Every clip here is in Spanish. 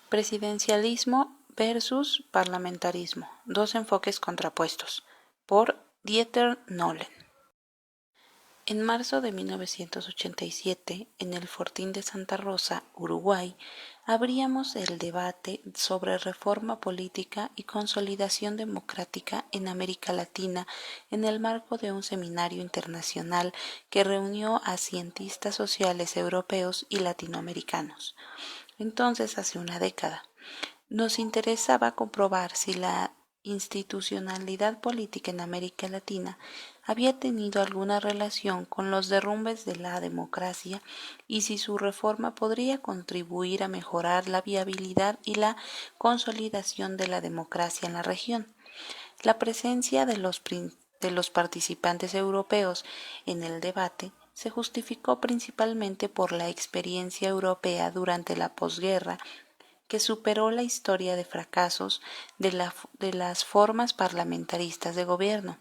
Presidencialismo versus parlamentarismo, dos enfoques contrapuestos, por Dieter Nolen. En marzo de 1987, en el Fortín de Santa Rosa, Uruguay, abríamos el debate sobre reforma política y consolidación democrática en América Latina en el marco de un seminario internacional que reunió a cientistas sociales europeos y latinoamericanos. Entonces, hace una década, nos interesaba comprobar si la institucionalidad política en América Latina había tenido alguna relación con los derrumbes de la democracia y si su reforma podría contribuir a mejorar la viabilidad y la consolidación de la democracia en la región. La presencia de los participantes europeos en el debate se justificó principalmente por la experiencia europea durante la posguerra, que superó la historia de fracasos de las formas parlamentaristas de gobierno,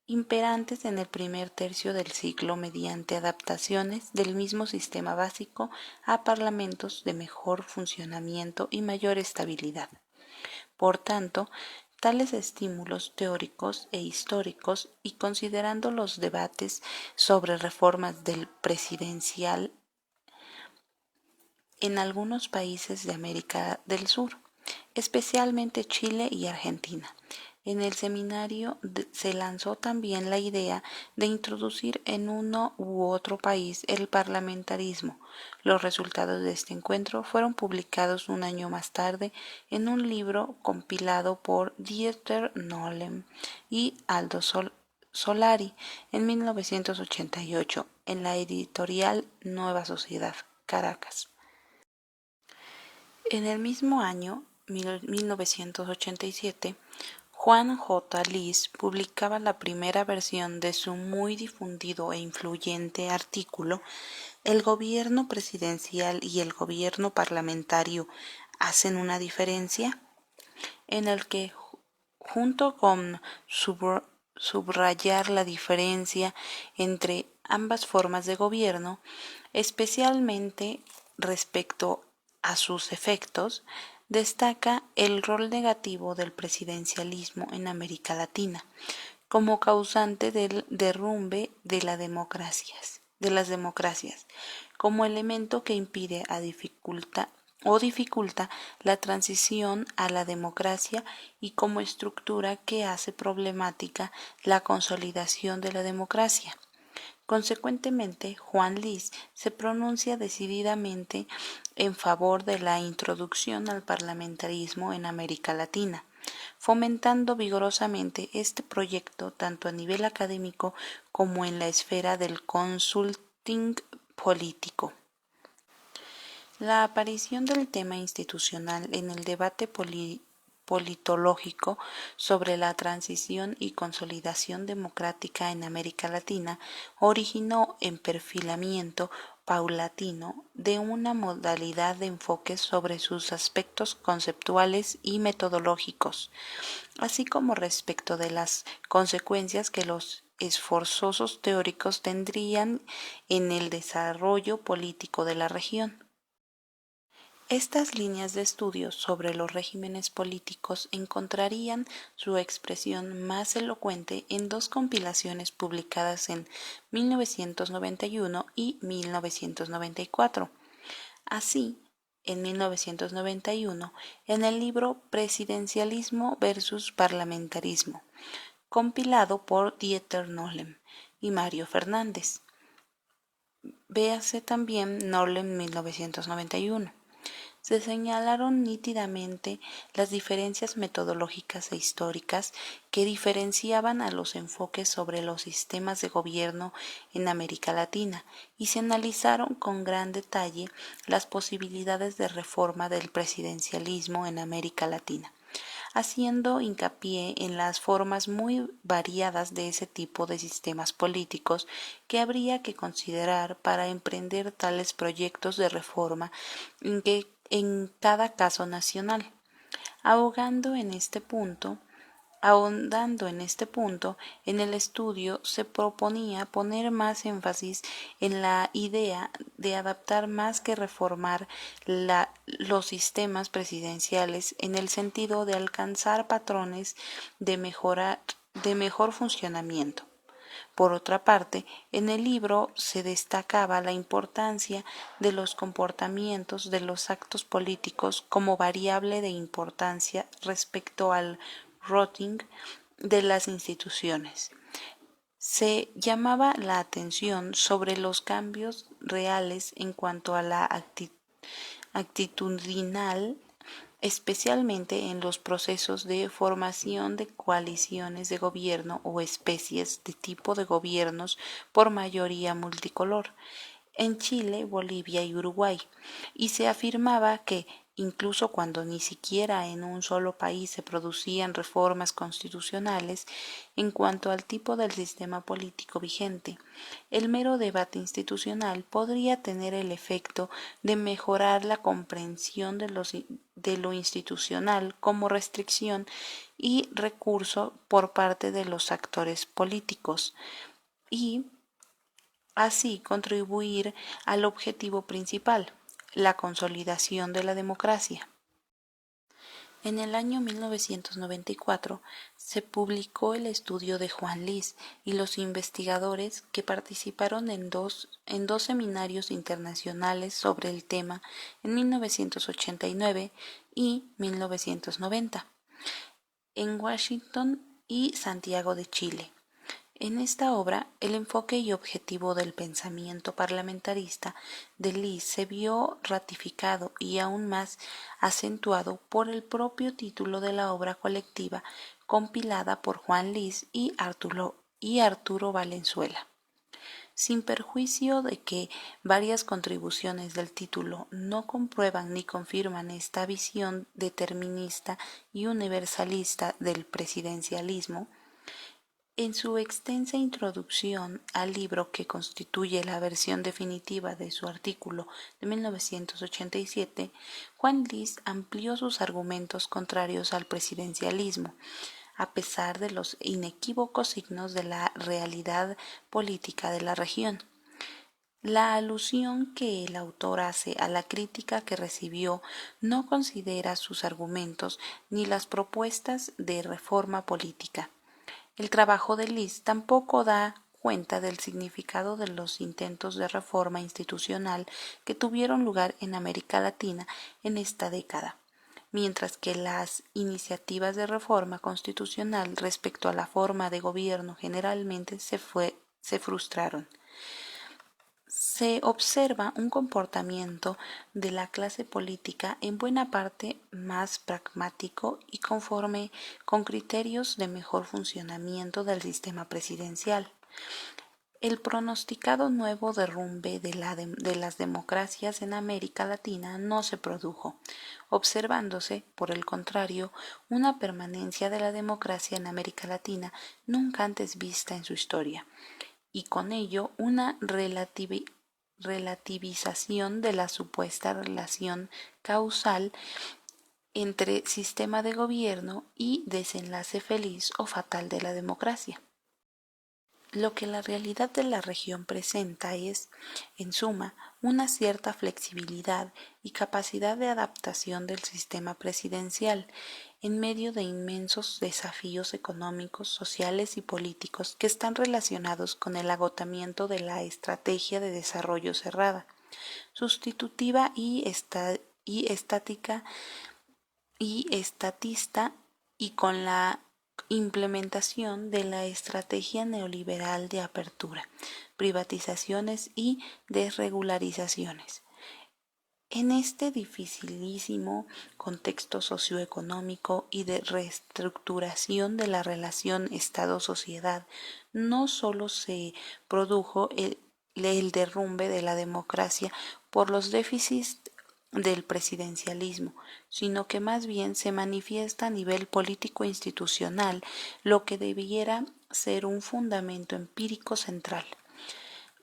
imperantes en el primer tercio del siglo mediante adaptaciones del mismo sistema básico a parlamentos de mejor funcionamiento y mayor estabilidad. Por tanto, tales estímulos teóricos e históricos y considerando los debates sobre reformas del presidencial en algunos países de América del Sur, especialmente Chile y Argentina. En el seminario se lanzó también la idea de introducir en uno u otro país el parlamentarismo. Los resultados de este encuentro fueron publicados un año más tarde en un libro compilado por Dieter Nolen y Aldo Solari en 1988 en la editorial Nueva Sociedad, Caracas. En el mismo año, 1987, Juan J. Liss publicaba la primera versión de su muy difundido e influyente artículo ¿El gobierno presidencial y el gobierno parlamentario hacen una diferencia?, en el que, junto con subrayar la diferencia entre ambas formas de gobierno, especialmente respecto a sus efectos, destaca el rol negativo del presidencialismo en América Latina como causante del derrumbe de las democracias, como elemento que impide dificulta la transición a la democracia y como estructura que hace problemática la consolidación de la democracia. Consecuentemente, Juan Liss se pronuncia decididamente en favor de la introducción al parlamentarismo en América Latina, fomentando vigorosamente este proyecto tanto a nivel académico como en la esfera del consulting político. La aparición del tema institucional en el debate politológico sobre la transición y consolidación democrática en América Latina originó el perfilamiento paulatino de una modalidad de enfoque sobre sus aspectos conceptuales y metodológicos, así como respecto de las consecuencias que los esforzosos teóricos tendrían en el desarrollo político de la región. Estas líneas de estudio sobre los regímenes políticos encontrarían su expresión más elocuente en dos compilaciones publicadas en 1991 y 1994. Así, en 1991, en el libro Presidencialismo versus Parlamentarismo, compilado por Dieter Nolen y Mario Fernández. Véase también Nolen 1991. Se señalaron nítidamente las diferencias metodológicas e históricas que diferenciaban a los enfoques sobre los sistemas de gobierno en América Latina y se analizaron con gran detalle las posibilidades de reforma del presidencialismo en América Latina, haciendo hincapié en las formas muy variadas de ese tipo de sistemas políticos que habría que considerar para emprender tales proyectos de reforma en cada caso nacional. Ahogando en este punto Ahondando en este punto, en el estudio se proponía poner más énfasis en la idea de adaptar más que reformar los sistemas presidenciales en el sentido de alcanzar patrones de mejor funcionamiento. Por otra parte, en el libro se destacaba la importancia de los comportamientos de los actos políticos como variable de importancia respecto al routing de las instituciones. Se llamaba la atención sobre los cambios reales en cuanto a la actitudinal, especialmente en los procesos de formación de coaliciones de gobierno o especies de tipo de gobiernos por mayoría multicolor en Chile, Bolivia y Uruguay, y se afirmaba que, incluso cuando ni siquiera en un solo país se producían reformas constitucionales en cuanto al tipo del sistema político vigente, el mero debate institucional podría tener el efecto de mejorar la comprensión de lo institucional como restricción y recurso por parte de los actores políticos y así contribuir al objetivo principal, la consolidación de la democracia. En el año 1994 se publicó el estudio de Juan Lis y los investigadores que participaron en dos seminarios internacionales sobre el tema en 1989 y 1990, en Washington y Santiago de Chile. En esta obra, el enfoque y objetivo del pensamiento parlamentarista de Lis se vio ratificado y aún más acentuado por el propio título de la obra colectiva compilada por Juan Lis y Arturo Valenzuela. Sin perjuicio de que varias contribuciones del título no comprueban ni confirman esta visión determinista y universalista del presidencialismo, en su extensa introducción al libro que constituye la versión definitiva de su artículo de 1987, Juan Lis amplió sus argumentos contrarios al presidencialismo, a pesar de los inequívocos signos de la realidad política de la región. La alusión que el autor hace a la crítica que recibió no considera sus argumentos ni las propuestas de reforma política. El trabajo de Lis tampoco da cuenta del significado de los intentos de reforma institucional que tuvieron lugar en América Latina en esta década, mientras que las iniciativas de reforma constitucional respecto a la forma de gobierno generalmente se frustraron. Se observa un comportamiento de la clase política en buena parte más pragmático y conforme con criterios de mejor funcionamiento del sistema presidencial. El pronosticado nuevo derrumbe de las democracias en América Latina no se produjo, observándose, por el contrario, una permanencia de la democracia en América Latina nunca antes vista en su historia, y con ello una relativización de la supuesta relación causal entre sistema de gobierno y desenlace feliz o fatal de la democracia. Lo que la realidad de la región presenta es, en suma, una cierta flexibilidad y capacidad de adaptación del sistema presidencial en medio de inmensos desafíos económicos, sociales y políticos que están relacionados con el agotamiento de la estrategia de desarrollo cerrada, sustitutiva y estatista y con la implementación de la estrategia neoliberal de apertura, privatizaciones y desregularizaciones. En este dificilísimo contexto socioeconómico y de reestructuración de la relación Estado-sociedad, no solo se produjo el derrumbe de la democracia por los déficits del presidencialismo, sino que más bien se manifiesta a nivel político-institucional lo que debiera ser un fundamento empírico central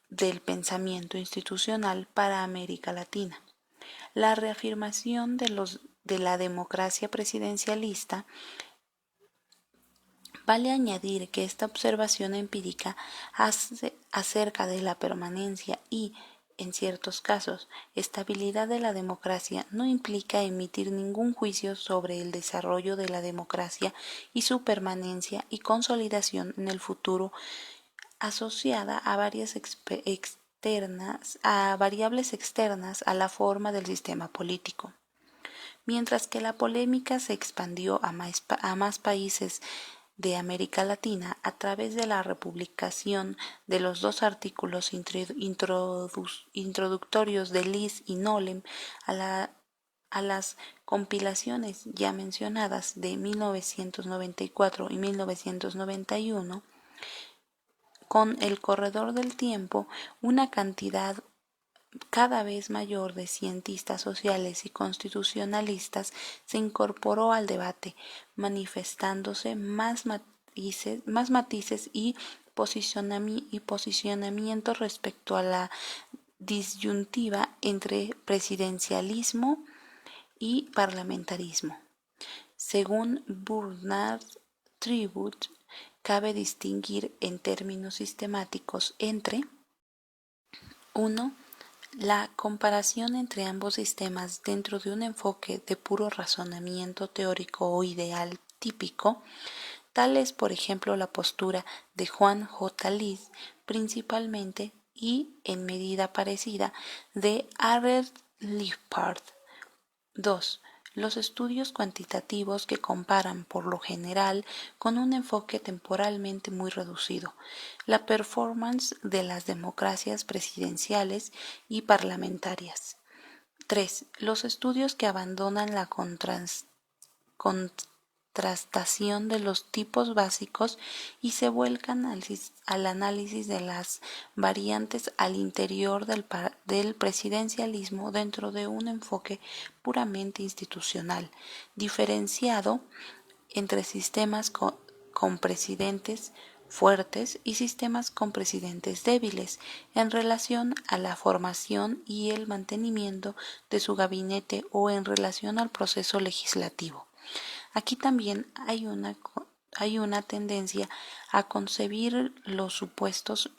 del pensamiento institucional para América Latina. La reafirmación de la democracia presidencialista Vale añadir que esta observación empírica acerca de la permanencia y, en ciertos casos, estabilidad de la democracia no implica emitir ningún juicio sobre el desarrollo de la democracia y su permanencia y consolidación en el futuro, asociada a variables externas a la forma del sistema político. Mientras que la polémica se expandió a más países de América Latina a través de la republicación de los dos artículos introductorios de Liss y Nolen a las compilaciones ya mencionadas de 1994 y 1991, con el corredor del tiempo, una cantidad cada vez mayor de cientistas sociales y constitucionalistas se incorporó al debate, manifestándose más matices y posicionamientos respecto a la disyuntiva entre presidencialismo y parlamentarismo. Según Bernard Tribut, cabe distinguir en términos sistemáticos entre 1. La comparación entre ambos sistemas dentro de un enfoque de puro razonamiento teórico o ideal típico, tal es por ejemplo la postura de Juan J. Liss principalmente y en medida parecida de Arthur Lippard. 2. Los estudios cuantitativos que comparan, por lo general, con un enfoque temporalmente muy reducido, la performance de las democracias presidenciales y parlamentarias. 3. Los estudios que abandonan la contrastación de los tipos básicos y se vuelcan al análisis de las variantes al interior del presidencialismo dentro de un enfoque puramente institucional, diferenciado entre sistemas con presidentes fuertes y sistemas con presidentes débiles en relación a la formación y el mantenimiento de su gabinete o en relación al proceso legislativo. Aquí también hay una tendencia a concebir los supuestos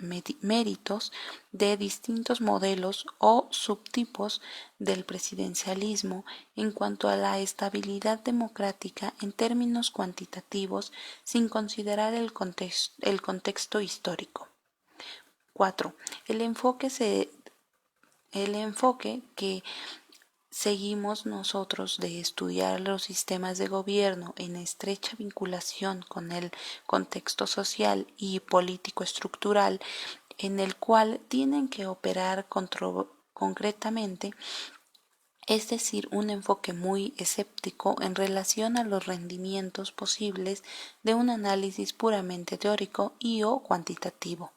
méritos de distintos modelos o subtipos del presidencialismo en cuanto a la estabilidad democrática en términos cuantitativos sin considerar el contexto histórico. 4. El enfoque que seguimos nosotros de estudiar los sistemas de gobierno en estrecha vinculación con el contexto social y político estructural en el cual tienen que operar concretamente, es decir, un enfoque muy escéptico en relación a los rendimientos posibles de un análisis puramente teórico y o cuantitativo.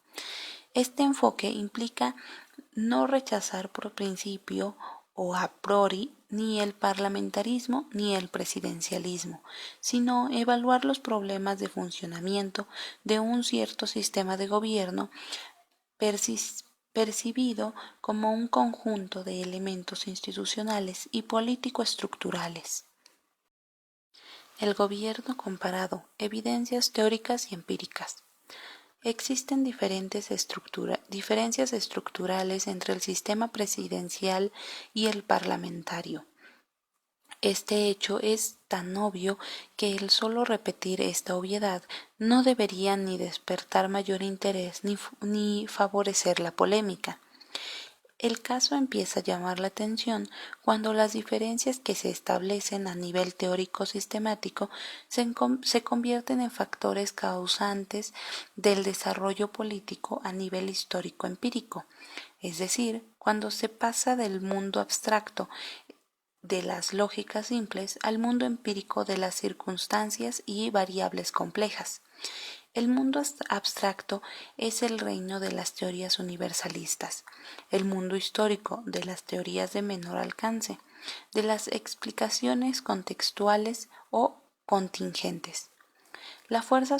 Este enfoque implica no rechazar por principio o a priori ni el parlamentarismo ni el presidencialismo, sino evaluar los problemas de funcionamiento de un cierto sistema de gobierno percibido como un conjunto de elementos institucionales y político-estructurales. El gobierno comparado, evidencias teóricas y empíricas. Existen diferencias estructurales entre el sistema presidencial y el parlamentario. Este hecho es tan obvio que el solo repetir esta obviedad no debería ni despertar mayor interés ni favorecer la polémica. El caso empieza a llamar la atención cuando las diferencias que se establecen a nivel teórico sistemático se convierten en factores causantes del desarrollo político a nivel histórico empírico, es decir, cuando se pasa del mundo abstracto de las lógicas simples al mundo empírico de las circunstancias y variables complejas. El mundo abstracto es el reino de las teorías universalistas, el mundo histórico de las teorías de menor alcance, de las explicaciones contextuales o contingentes. La fuerza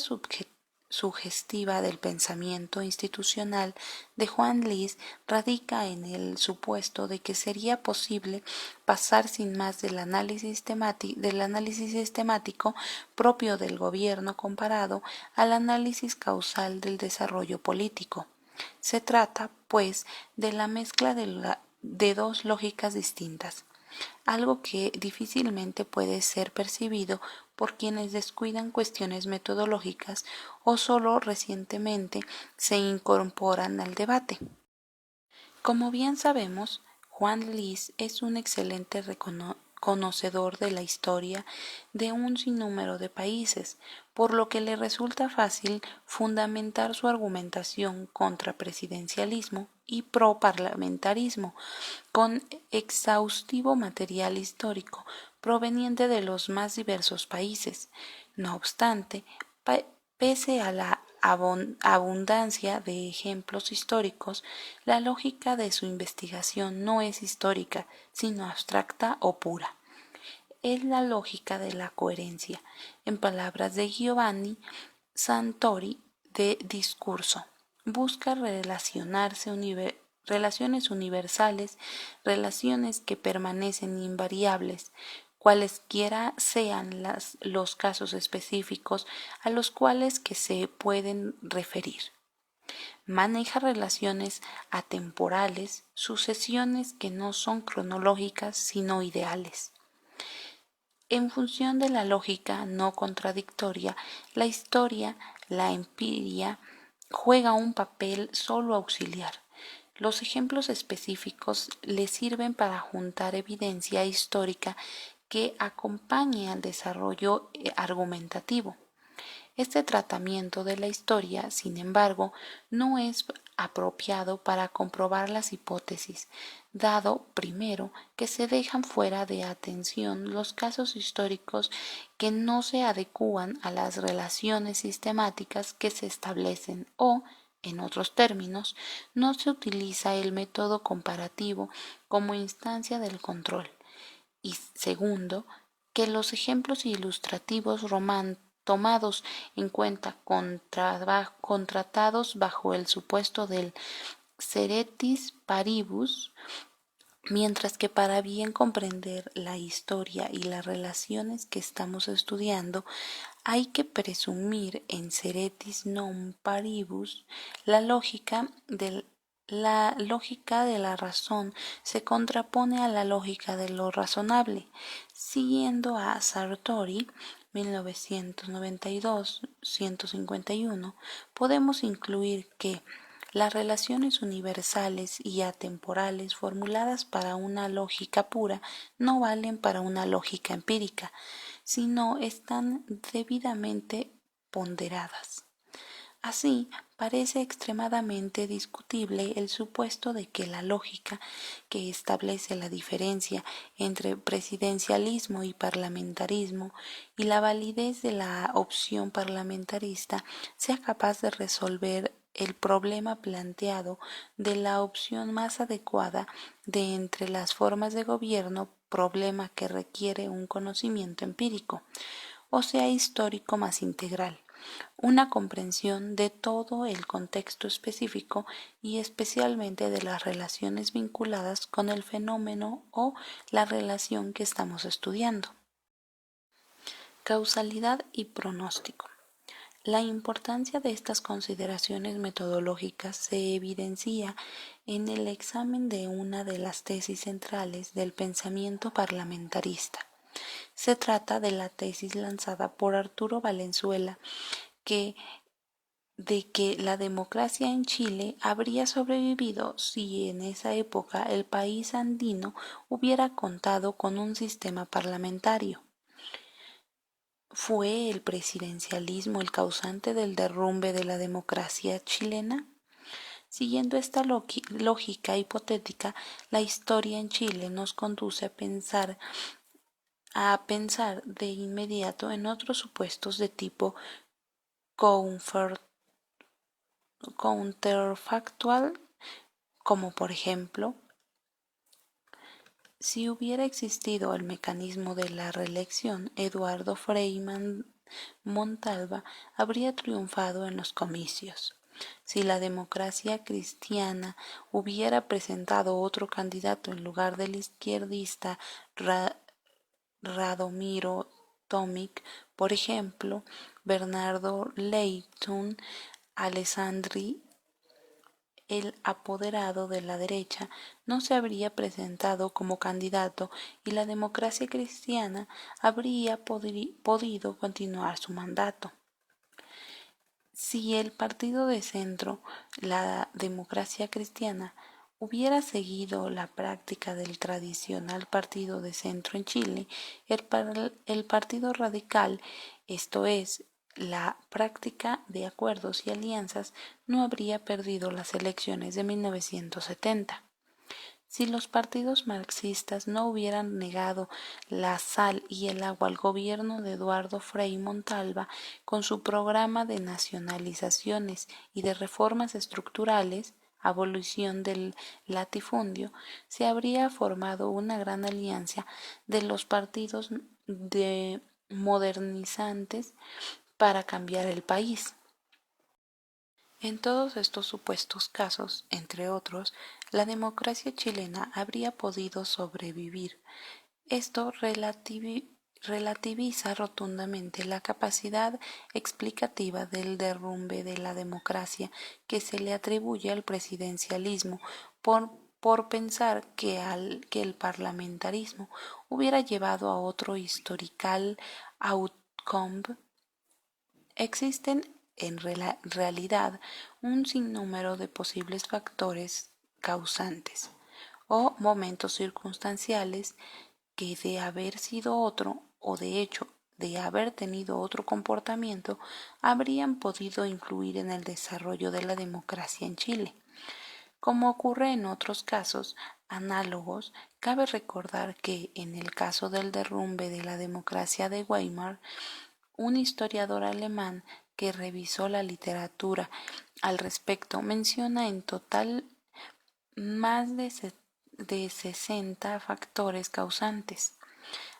sugestiva del pensamiento institucional de Juan Lis radica en el supuesto de que sería posible pasar sin más del análisis sistemático propio del gobierno comparado al análisis causal del desarrollo político. Se trata, pues, de la mezcla de dos lógicas distintas, algo que difícilmente puede ser percibido por quienes descuidan cuestiones metodológicas o solo recientemente se incorporan al debate. Como bien sabemos, Juan Lis es un excelente conocedor de la historia de un sinnúmero de países, por lo que le resulta fácil fundamentar su argumentación contra presidencialismo y pro-parlamentarismo con exhaustivo material histórico proveniente de los más diversos países. No obstante, pese a la abundancia de ejemplos históricos, la lógica de su investigación no es histórica, sino abstracta o pura. Es la lógica de la coherencia, en palabras de Giovanni Santori de Discurso. Busca relaciones universales, relaciones que permanecen invariables, cualesquiera sean los casos específicos a los cuales que se pueden referir. Maneja relaciones atemporales, sucesiones que no son cronológicas sino ideales. En función de la lógica no contradictoria, la historia, la empiria, juega un papel solo auxiliar. Los ejemplos específicos le sirven para juntar evidencia histórica que acompañe al desarrollo argumentativo. Este tratamiento de la historia, sin embargo, no es apropiado para comprobar las hipótesis, dado, primero, que se dejan fuera de atención los casos históricos que no se adecúan a las relaciones sistemáticas que se establecen o, en otros términos, no se utiliza el método comparativo como instancia del control. Y segundo, que los ejemplos ilustrativos tomados en cuenta contratados bajo el supuesto del ceteris paribus, mientras que para bien comprender la historia y las relaciones que estamos estudiando, hay que presumir en ceteris non paribus la lógica de la razón se contrapone a la lógica de lo razonable. Siguiendo a Sartori, 1992-151, podemos incluir que las relaciones universales y atemporales formuladas para una lógica pura no valen para una lógica empírica, sino están debidamente ponderadas. Así, parece extremadamente discutible el supuesto de que la lógica que establece la diferencia entre presidencialismo y parlamentarismo y la validez de la opción parlamentarista sea capaz de resolver el problema planteado de la opción más adecuada de entre las formas de gobierno, problema que requiere un conocimiento empírico, o sea histórico más integral, una comprensión de todo el contexto específico y especialmente de las relaciones vinculadas con el fenómeno o la relación que estamos estudiando. Causalidad y pronóstico. La importancia de estas consideraciones metodológicas se evidencia en el examen de una de las tesis centrales del pensamiento parlamentarista. Se trata de la tesis lanzada por Arturo Valenzuela de que la democracia en Chile habría sobrevivido si en esa época el país andino hubiera contado con un sistema parlamentario. ¿Fue el presidencialismo el causante del derrumbe de la democracia chilena? Siguiendo esta lógica hipotética, la historia en Chile nos conduce a pensar de inmediato en otros supuestos de tipo counterfactual, como por ejemplo, si hubiera existido el mecanismo de la reelección, Eduardo Frei Montalva habría triunfado en los comicios. Si la democracia cristiana hubiera presentado otro candidato en lugar del izquierdista Radomiro Tomic, por ejemplo, Bernardo Leighton Alessandri, el apoderado de la derecha, no se habría presentado como candidato y la democracia cristiana habría podido continuar su mandato. Si el partido de centro, la democracia cristiana, hubiera seguido la práctica del tradicional partido de centro en Chile, el partido radical, esto es, la práctica de acuerdos y alianzas, no habría perdido las elecciones de 1970. Si los partidos marxistas no hubieran negado la sal y el agua al gobierno de Eduardo Frei Montalva con su programa de nacionalizaciones y de reformas estructurales, abolición del latifundio, se habría formado una gran alianza de los partidos de modernizantes para cambiar el país. En todos estos supuestos casos, entre otros, la democracia chilena habría podido sobrevivir. Esto relativiza rotundamente la capacidad explicativa del derrumbe de la democracia que se le atribuye al presidencialismo por pensar que el parlamentarismo hubiera llevado a otro historical outcome. Existen en realidad un sinnúmero de posibles factores causantes o momentos circunstanciales que de haber sido otro o de hecho de haber tenido otro comportamiento habrían podido influir en el desarrollo de la democracia en Chile. Como ocurre en otros casos análogos, cabe recordar que en el caso del derrumbe de la democracia de Weimar, un historiador alemán que revisó la literatura al respecto menciona en total más de 60 factores causantes.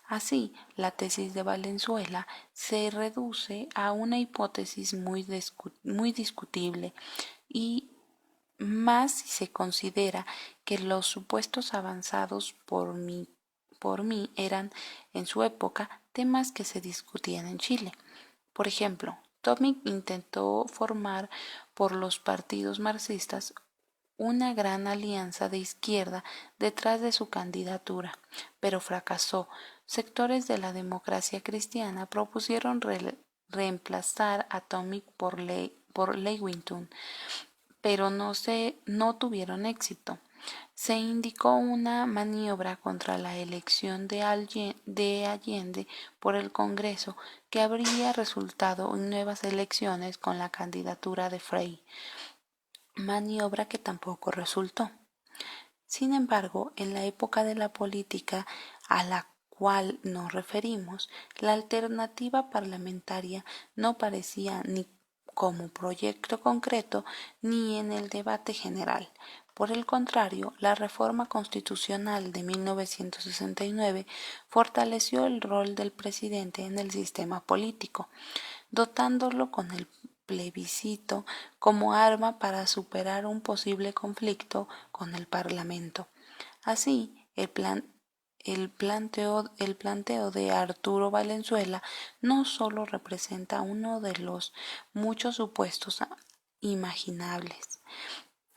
Así, la tesis de Valenzuela se reduce a una hipótesis muy discutible y más si se considera que los supuestos avanzados por mí eran, en su época, temas que se discutían en Chile. Por ejemplo, Tomic intentó formar por los partidos marxistas una gran alianza de izquierda detrás de su candidatura, pero fracasó. Sectores de la democracia cristiana propusieron reemplazar a Tomic por Lewington, pero no tuvieron éxito. Se indicó una maniobra contra la elección de Allende por el Congreso que habría resultado en nuevas elecciones con la candidatura de Frei, maniobra que tampoco resultó. Sin embargo, en la época de la política a la cual nos referimos, la alternativa parlamentaria no parecía ni como proyecto concreto ni en el debate general. Por el contrario, la reforma constitucional de 1969 fortaleció el rol del presidente en el sistema político, dotándolo con el plebiscito como arma para superar un posible conflicto con el Parlamento. Así, el planteo de Arturo Valenzuela no solo representa uno de los muchos supuestos imaginables,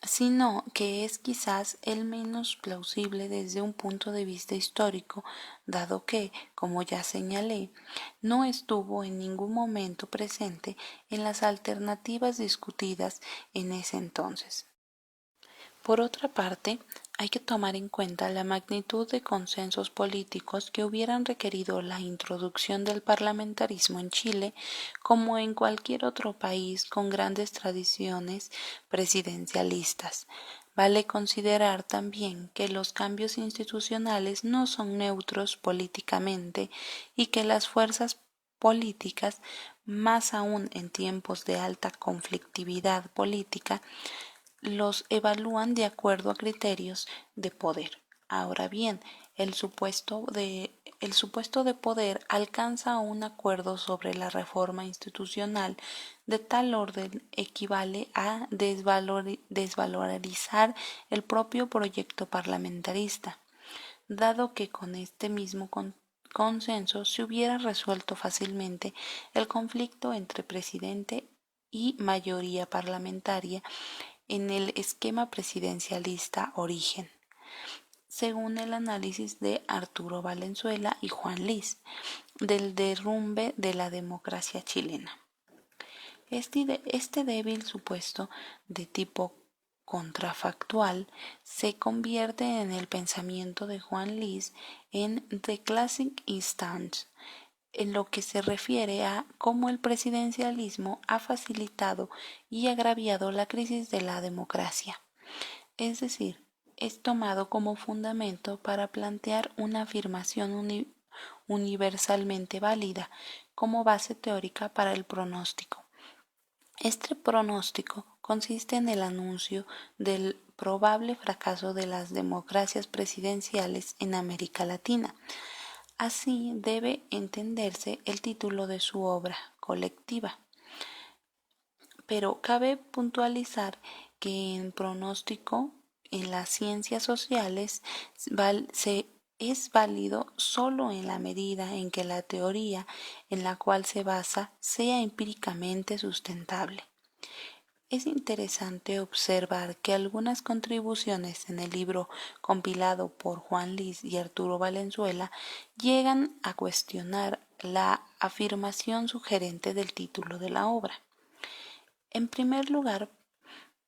sino que es quizás el menos plausible desde un punto de vista histórico, dado que, como ya señalé, no estuvo en ningún momento presente en las alternativas discutidas en ese entonces. Por otra parte, hay que tomar en cuenta la magnitud de consensos políticos que hubieran requerido la introducción del parlamentarismo en Chile, como en cualquier otro país con grandes tradiciones presidencialistas. Vale considerar también que los cambios institucionales no son neutros políticamente y que las fuerzas políticas, más aún en tiempos de alta conflictividad política, los evalúan de acuerdo a criterios de poder. Ahora bien, el supuesto de el supuesto de poder alcanza un acuerdo sobre la reforma institucional de tal orden equivale a desvalorizar el propio proyecto parlamentarista, dado que con este mismo consenso se hubiera resuelto fácilmente el conflicto entre presidente y mayoría parlamentaria en el esquema presidencialista origen, según el análisis de Arturo Valenzuela y Juan Liz, del derrumbe de la democracia chilena. Este débil supuesto de tipo contrafactual se convierte en el pensamiento de Juan Liz en The Classic Instance, en lo que se refiere a cómo el presidencialismo ha facilitado y agraviado la crisis de la democracia. Es decir, es tomado como fundamento para plantear una afirmación universalmente válida como base teórica para el pronóstico. Este pronóstico consiste en el anuncio del probable fracaso de las democracias presidenciales en América Latina. Así debe entenderse el título de su obra colectiva. Pero cabe puntualizar que en pronóstico en las ciencias sociales es válido solo en la medida en que la teoría en la cual se basa sea empíricamente sustentable. Es interesante observar que algunas contribuciones en el libro compilado por Juan Liz y Arturo Valenzuela llegan a cuestionar la afirmación sugerente del título de la obra. En primer lugar,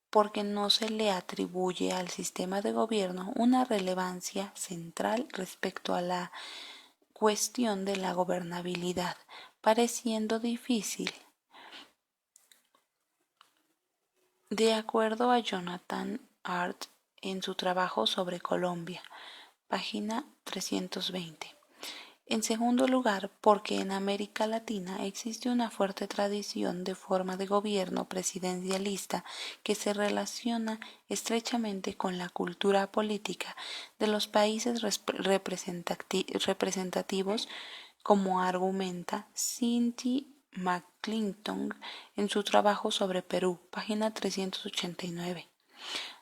porque no se le atribuye al sistema de gobierno una relevancia central respecto a la cuestión de la gobernabilidad, pareciendo difícil. De acuerdo a Jonathan Hart en su trabajo sobre Colombia, página 320. En segundo lugar, porque en América Latina existe una fuerte tradición de forma de gobierno presidencialista que se relaciona estrechamente con la cultura política de los países representativos, como argumenta Cindy McClintock en su trabajo sobre Perú, página 389.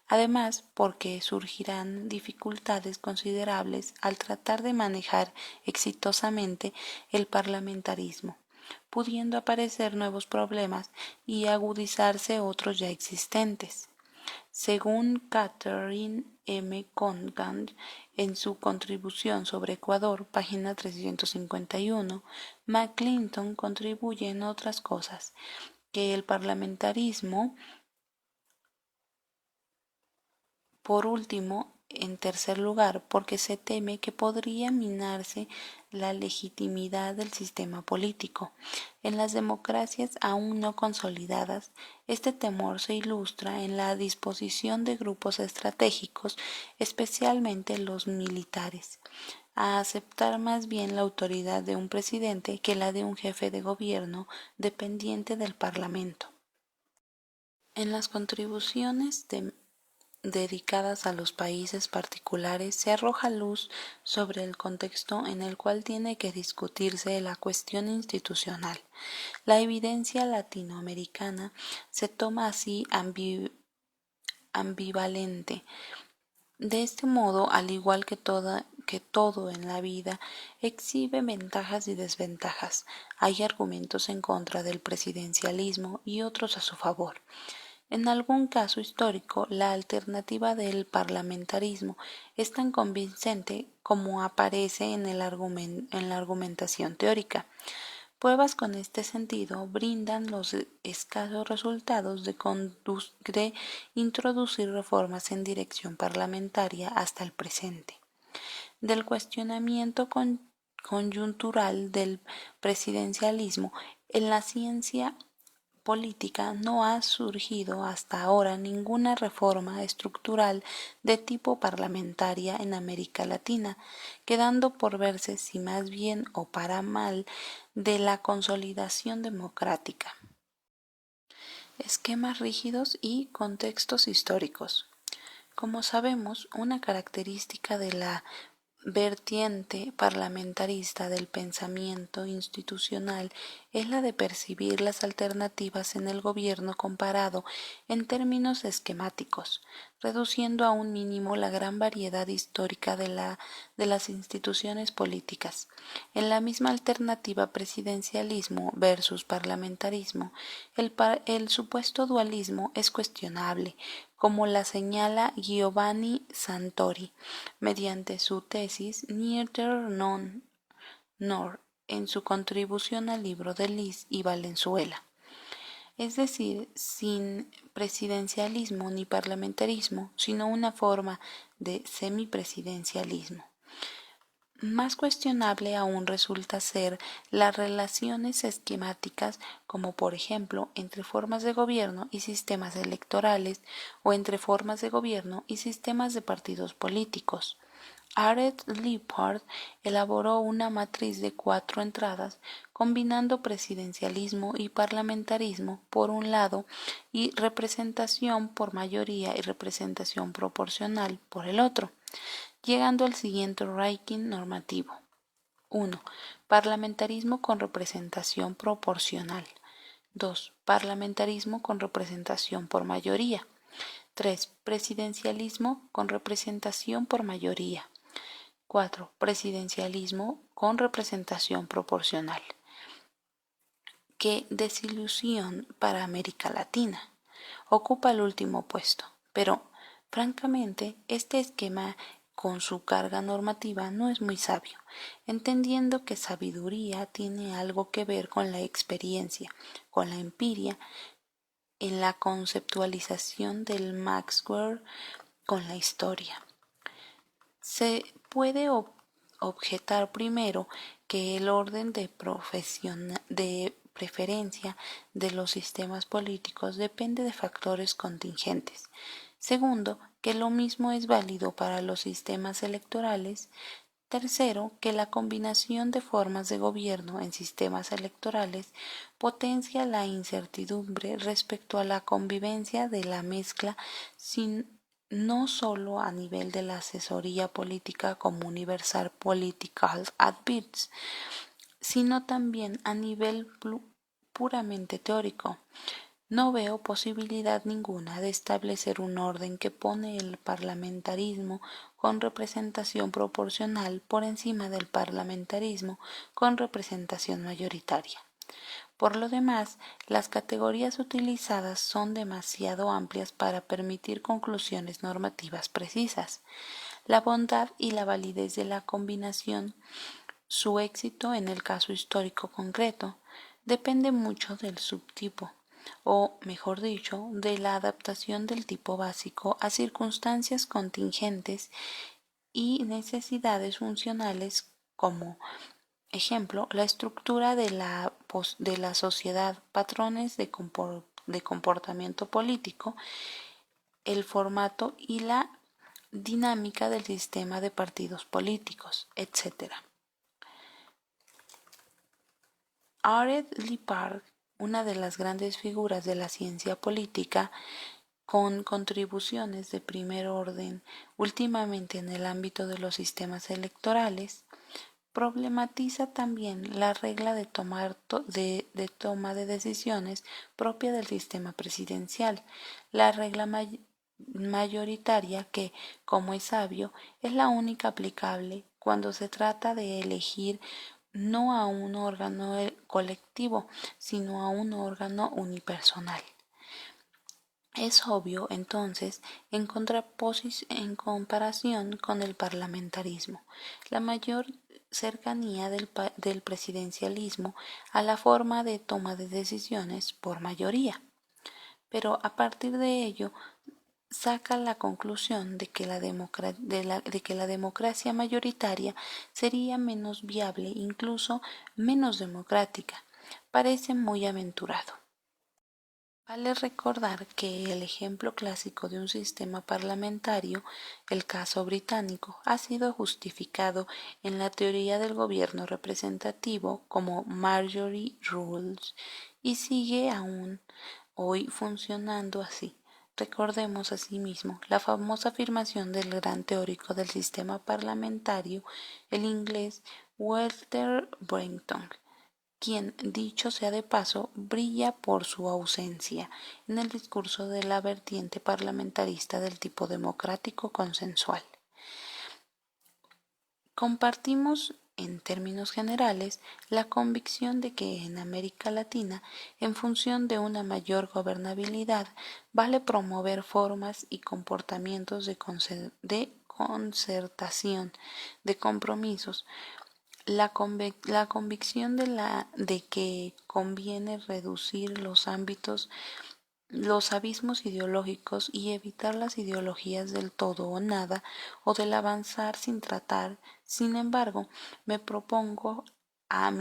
Además, porque surgirán dificultades considerables al tratar de manejar exitosamente el parlamentarismo, pudiendo aparecer nuevos problemas y agudizarse otros ya existentes. Según Catherine M. Congan en su contribución sobre Ecuador, página 351, McClinton contribuye en otras cosas que el parlamentarismo. Por último, en tercer lugar, porque se teme que podría minarse la legitimidad del sistema político. En las democracias aún no consolidadas, este temor se ilustra en la disposición de grupos estratégicos, especialmente los militares, a aceptar más bien la autoridad de un presidente que la de un jefe de gobierno dependiente del Parlamento. En las contribuciones dedicadas a los países particulares se arroja luz sobre el contexto en el cual tiene que discutirse la cuestión institucional. La evidencia latinoamericana se toma así ambivalente. De este modo, al igual que todo en la vida, exhibe ventajas y desventajas. Hay argumentos en contra del presidencialismo y otros a su favor. En algún caso histórico, la alternativa del parlamentarismo es tan convincente como aparece en la argumentación teórica. Pruebas con este sentido brindan los escasos resultados de introducir reformas en dirección parlamentaria hasta el presente. Del cuestionamiento coyuntural del presidencialismo en la ciencia política no ha surgido hasta ahora ninguna reforma estructural de tipo parlamentaria en América Latina, quedando por verse si más bien o para mal de la consolidación democrática. Esquemas rígidos y contextos históricos. Como sabemos, una característica de la vertiente parlamentarista del pensamiento institucional es la de percibir las alternativas en el gobierno comparado en términos esquemáticos, reduciendo a un mínimo la gran variedad histórica de las instituciones políticas. En la misma alternativa presidencialismo versus parlamentarismo, el supuesto dualismo es cuestionable, como la señala Giovanni Santori mediante su tesis Neither nor en su contribución al libro de Lis y Valenzuela. Es decir, sin presidencialismo ni parlamentarismo, sino una forma de semipresidencialismo. Más cuestionable aún resulta ser las relaciones esquemáticas, como por ejemplo entre formas de gobierno y sistemas electorales o entre formas de gobierno y sistemas de partidos políticos. Arendt Lippard elaboró una matriz de 4 entradas combinando presidencialismo y parlamentarismo por un lado y representación por mayoría y representación proporcional por el otro, llegando al siguiente ranking normativo. 1. Parlamentarismo con representación proporcional. 2. Parlamentarismo con representación por mayoría. 3. Presidencialismo con representación por mayoría. 4. Presidencialismo con representación proporcional. ¡Qué desilusión para América Latina! Ocupa el último puesto, pero, francamente, este esquema con su carga normativa no es muy sabio, entendiendo que sabiduría tiene algo que ver con la experiencia, con la empiria, en la conceptualización del Maxwell con la historia. Se puede objetar primero que el orden de preferencia de los sistemas políticos depende de factores contingentes. Segundo, que lo mismo es válido para los sistemas electorales. Tercero, que la combinación de formas de gobierno en sistemas electorales potencia la incertidumbre respecto a la convivencia de la mezcla no solo a nivel de la asesoría política como Universal Political Advice, sino también a nivel puramente teórico. No veo posibilidad ninguna de establecer un orden que pone el parlamentarismo con representación proporcional por encima del parlamentarismo con representación mayoritaria. Por lo demás, las categorías utilizadas son demasiado amplias para permitir conclusiones normativas precisas. La bondad y la validez de la combinación, su éxito en el caso histórico concreto, depende mucho del subtipo, o, mejor dicho, de la adaptación del tipo básico a circunstancias contingentes y necesidades funcionales como ejemplo, la estructura de la sociedad, patrones de comportamiento político, el formato y la dinámica del sistema de partidos políticos, etc. Arendt Lippard, una de las grandes figuras de la ciencia política, con contribuciones de primer orden últimamente en el ámbito de los sistemas electorales, problematiza también la regla de toma de decisiones propia del sistema presidencial, la regla mayoritaria que, como es sabio, es la única aplicable cuando se trata de elegir no a un órgano colectivo, sino a un órgano unipersonal. Es obvio, entonces, en comparación con el parlamentarismo, la mayor cercanía del presidencialismo a la forma de toma de decisiones por mayoría. Pero a partir de ello, saca la conclusión de que la democracia mayoritaria sería menos viable, incluso menos democrática. Parece muy aventurado. Vale recordar que el ejemplo clásico de un sistema parlamentario, el caso británico, ha sido justificado en la teoría del gobierno representativo como majority rules y sigue aún hoy funcionando así. Recordemos asimismo la famosa afirmación del gran teórico del sistema parlamentario, el inglés Walter Brenton, quien, dicho sea de paso, brilla por su ausencia en el discurso de la vertiente parlamentarista del tipo democrático consensual. Compartimos, en términos generales, la convicción de que en América Latina, en función de una mayor gobernabilidad, vale promover formas y comportamientos de concertación, de compromisos, la convicción de que conviene reducir los abismos ideológicos y evitar las ideologías del todo o nada o del avanzar sin tratar. Sin embargo, me propongo a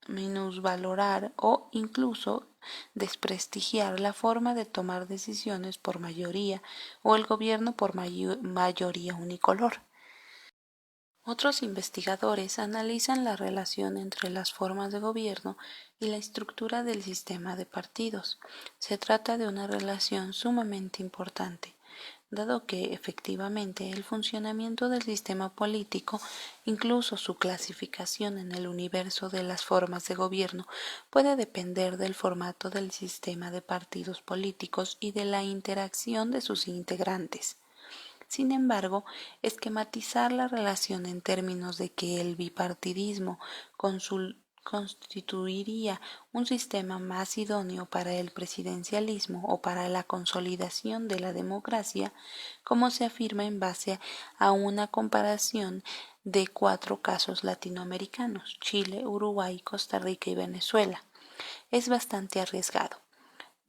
minusvalorar o incluso desprestigiar la forma de tomar decisiones por mayoría o el gobierno por mayoría unicolor. Otros investigadores analizan la relación entre las formas de gobierno y la estructura del sistema de partidos. Se trata de una relación sumamente importante, dado que efectivamente el funcionamiento del sistema político, incluso su clasificación en el universo de las formas de gobierno, puede depender del formato del sistema de partidos políticos y de la interacción de sus integrantes. Sin embargo, esquematizar la relación en términos de que el bipartidismo constituiría un sistema más idóneo para el presidencialismo o para la consolidación de la democracia, como se afirma en base a una comparación de 4 casos latinoamericanos: Chile, Uruguay, Costa Rica y Venezuela, es bastante arriesgado.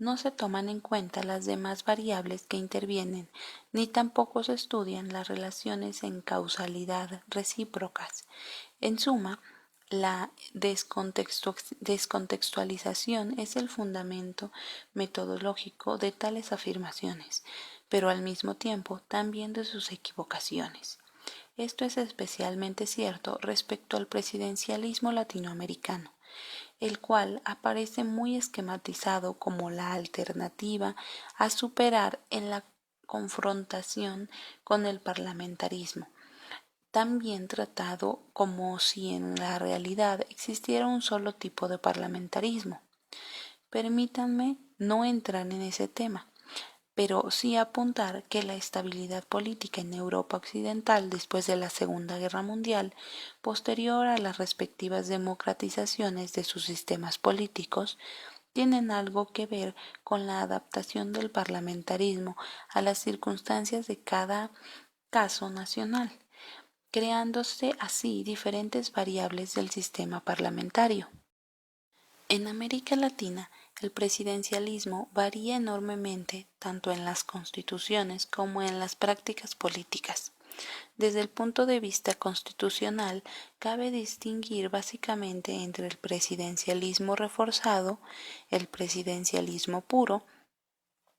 No se toman en cuenta las demás variables que intervienen, ni tampoco se estudian las relaciones en causalidad recíprocas. En suma, la descontextualización es el fundamento metodológico de tales afirmaciones, pero al mismo tiempo también de sus equivocaciones. Esto es especialmente cierto respecto al presidencialismo latinoamericano, el cual aparece muy esquematizado como la alternativa a superar en la confrontación con el parlamentarismo, también tratado como si en la realidad existiera un solo tipo de parlamentarismo. Permítanme no entrar en ese tema, pero sí apuntar que la estabilidad política en Europa occidental después de la Segunda Guerra Mundial, posterior a las respectivas democratizaciones de sus sistemas políticos, tienen algo que ver con la adaptación del parlamentarismo a las circunstancias de cada caso nacional, creándose así diferentes variables del sistema parlamentario. En América Latina, el presidencialismo varía enormemente tanto en las constituciones como en las prácticas políticas. Desde el punto de vista constitucional, cabe distinguir básicamente entre el presidencialismo reforzado, el presidencialismo puro,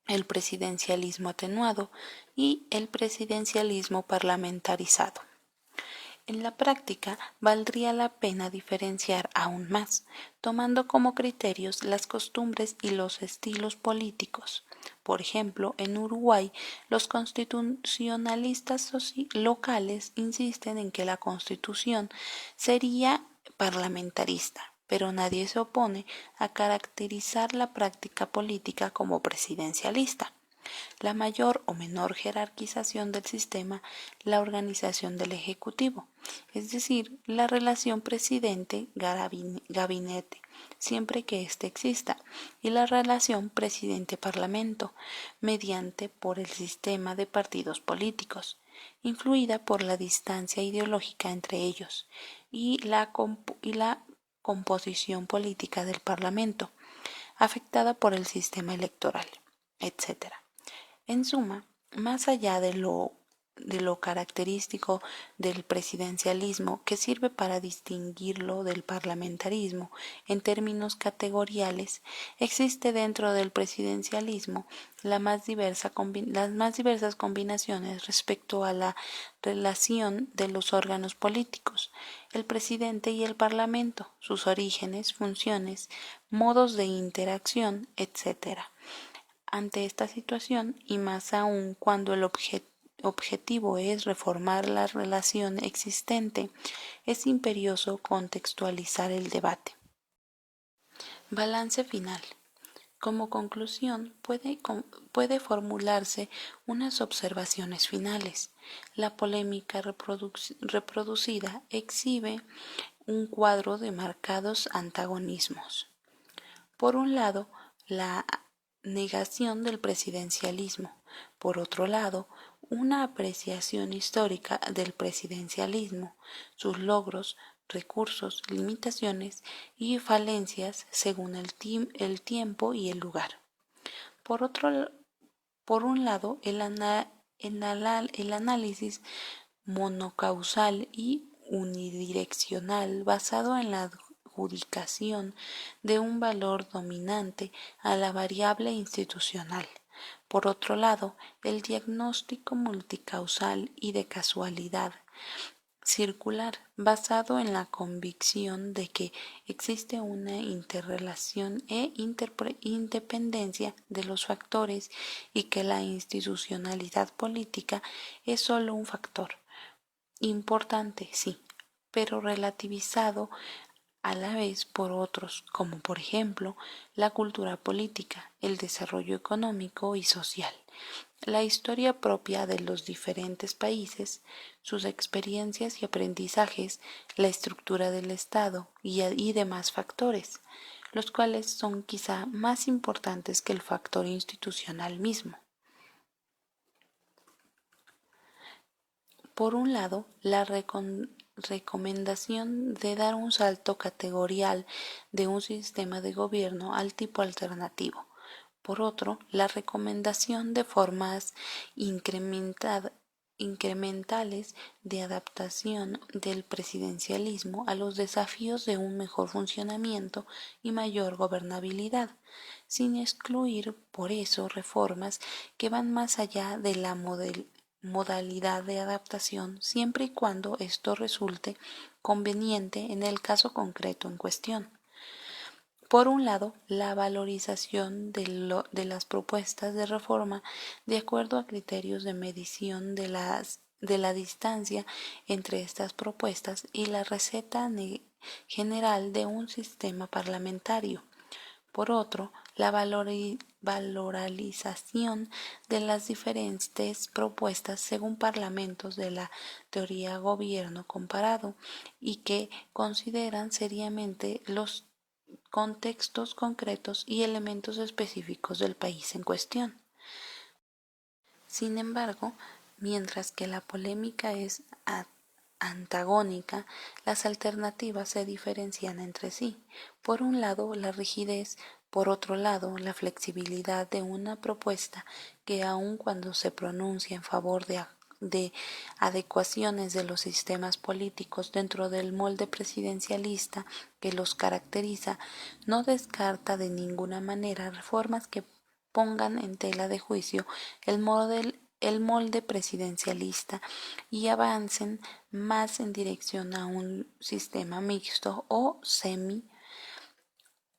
el presidencialismo atenuado y el presidencialismo parlamentarizado. En la práctica, valdría la pena diferenciar aún más, tomando como criterios las costumbres y los estilos políticos. Por ejemplo, en Uruguay, los constitucionalistas locales insisten en que la Constitución sería parlamentarista, pero nadie se opone a caracterizar la práctica política como presidencialista. La mayor o menor jerarquización del sistema, la organización del Ejecutivo, es decir, la relación presidente-gabinete, siempre que éste exista, y la relación presidente-parlamento, mediante por el sistema de partidos políticos, influida por la distancia ideológica entre ellos, y la composición política del Parlamento, afectada por el sistema electoral, etc. En suma, más allá de lo característico del presidencialismo, que sirve para distinguirlo del parlamentarismo en términos categoriales, existe dentro del presidencialismo las más diversas combinaciones respecto a la relación de los órganos políticos, el presidente y el parlamento, sus orígenes, funciones, modos de interacción, etc. Ante esta situación, y más aún cuando el objetivo es reformar la relación existente, es imperioso contextualizar el debate. Balance final. Como conclusión, puede formularse unas observaciones finales. La polémica reproducida exhibe un cuadro de marcados antagonismos. Por un lado, la negación del presidencialismo. Por otro lado, una apreciación histórica del presidencialismo, sus logros, recursos, limitaciones y falencias según el tiempo y el lugar. Por un lado, el análisis monocausal y unidireccional basado en la adjudicación de un valor dominante a la variable institucional. Por otro lado, el diagnóstico multicausal y de causalidad circular, basado en la convicción de que existe una interrelación e independencia de los factores y que la institucionalidad política es sólo un factor importante, sí, pero relativizado a la vez por otros, como por ejemplo la cultura política, el desarrollo económico y social, la historia propia de los diferentes países, sus experiencias y aprendizajes, la estructura del Estado y demás factores, los cuales son quizá más importantes que el factor institucional mismo. Por un lado, la recomendación de dar un salto categorial de un sistema de gobierno al tipo alternativo. Por otro, la recomendación de formas incrementales de adaptación del presidencialismo a los desafíos de un mejor funcionamiento y mayor gobernabilidad, sin excluir por eso reformas que van más allá de la modalidad de adaptación, siempre y cuando esto resulte conveniente en el caso concreto en cuestión. Por un lado, la valorización de las propuestas de reforma de acuerdo a criterios de medición de la distancia entre estas propuestas y la receta general de un sistema parlamentario. Por otro, la valorización de las diferentes propuestas según parlamentos de la teoría gobierno comparado y que consideran seriamente los contextos concretos y elementos específicos del país en cuestión. Sin embargo, mientras que la polémica es antagónica, las alternativas se diferencian entre sí. Por un lado, la rigidez, por otro lado, la flexibilidad de una propuesta que aun cuando se pronuncia en favor de adecuaciones de los sistemas políticos dentro del molde presidencialista que los caracteriza, no descarta de ninguna manera reformas que pongan en tela de juicio el molde presidencialista y avancen más en dirección a un sistema mixto o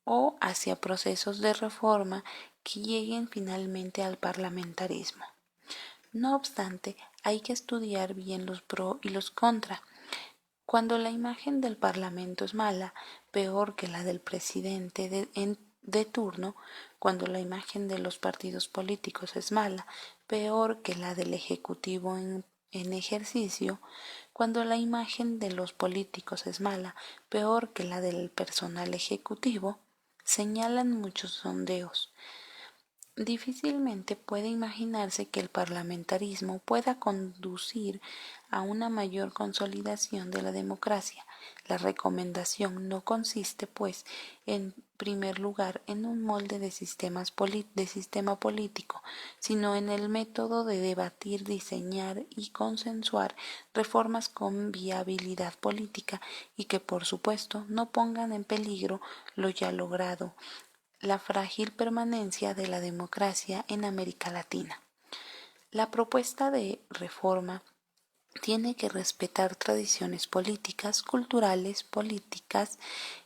o hacia procesos de reforma que lleguen finalmente al parlamentarismo. No obstante, hay que estudiar bien los pro y los contra. Cuando la imagen del Parlamento es mala, peor que la del presidente de turno, cuando la imagen de los partidos políticos es mala, peor que la del Ejecutivo en ejercicio, cuando la imagen de los políticos es mala, peor que la del personal ejecutivo, señalan muchos sondeos. Difícilmente puede imaginarse que el parlamentarismo pueda conducir a una mayor consolidación de la democracia. La recomendación no consiste, pues, en primer lugar en un molde de sistema político, sino en el método de debatir, diseñar y consensuar reformas con viabilidad política y que, por supuesto, no pongan en peligro lo ya logrado, la frágil permanencia de la democracia en América Latina. La propuesta de reforma tiene que respetar tradiciones políticas, culturales, políticas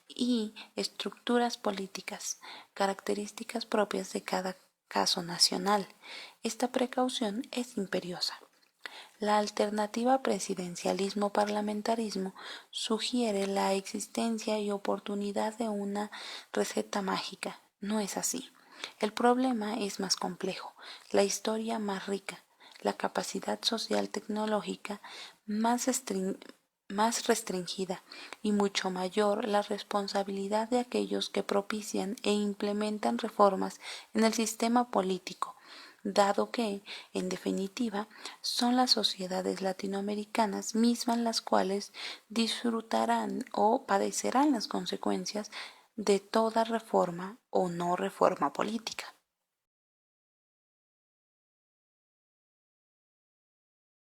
y estructuras políticas, características propias de cada caso nacional. Esta precaución es imperiosa. La alternativa presidencialismo-parlamentarismo sugiere la existencia y oportunidad de una receta mágica. No es así. El problema es más complejo, la historia más rica, la capacidad social tecnológica más restringida y mucho mayor la responsabilidad de aquellos que propician e implementan reformas en el sistema político, dado que, en definitiva, son las sociedades latinoamericanas mismas las cuales disfrutarán o padecerán las consecuencias de toda reforma o no reforma política.